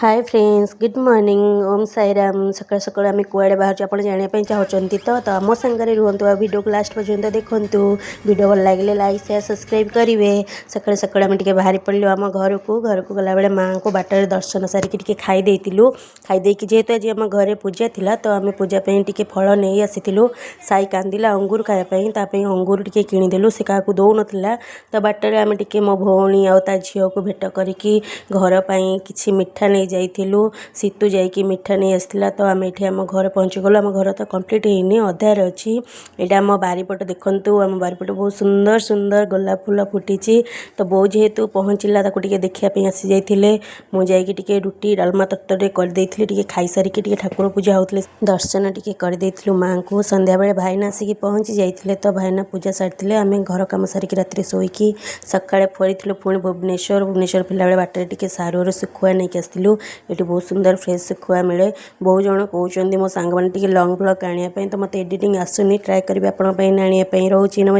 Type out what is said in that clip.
Hi friends good morning Om Sairam सकाळ सकाळ आम्ही कुआड़े बाहर आप जानापी चाहते तो आम सांगे रुहतु आ वीडियो को लास्ट पर्यंत देखूँ वीडियो भल लगे लाइक शेयर सब्सक्राइब करेंगे सकाळ सकाळ आम बाहरी पड़ू आम घर को गला बेले माँ को बाटर दर्शन सारिकी खाईदे खाईदे जेहेतु आज आम घरे पूजा थिला तो आम पूजापी टी फल नहीं आसीलु साई कांदिला अंगूर खायापी अंगूर टी किदेलु से क्या दौन तो बाटर आम टे मो भौणी आ झील को भेट करी घर पर किसी मिठा नहीं जाइलु सीतु जाइकी मिठा नहीं आसला तो आम ये आम घर पहुँचीगलु आम घर तो कंप्लीट होनी अधार अच्छी यहाँ आम बारीपट देखु आम बारीपट बहुत सुंदर सुंदर गोलाप फूल फुटी तो बो जेहेतु पहुँचला देखापी आसी जाइए मुझे रुटी डालमा तत्तर करदे खाई सारिकी ठाकुर पूजा होते दर्शन टी करदे माँ को संध्या बेले भाईना आसिक पहुँची जाते तो भाईना पूजा सारी आम घर कम सारिकी राति शोईकी सकाଳେ फरी पुणी भुवनेश्वर फिला बेले बाटर टी सारूर शुखुआ नहीं आसलु ये बहुत सुंदर फ्रेश शुखुआ मिले बहुत जन कहते मो सांग मैंने लंग ब्लग आने तो मत एडिटिंग आसुनी ट्राए करेंगे आपंपाई रोचे नमस्कार।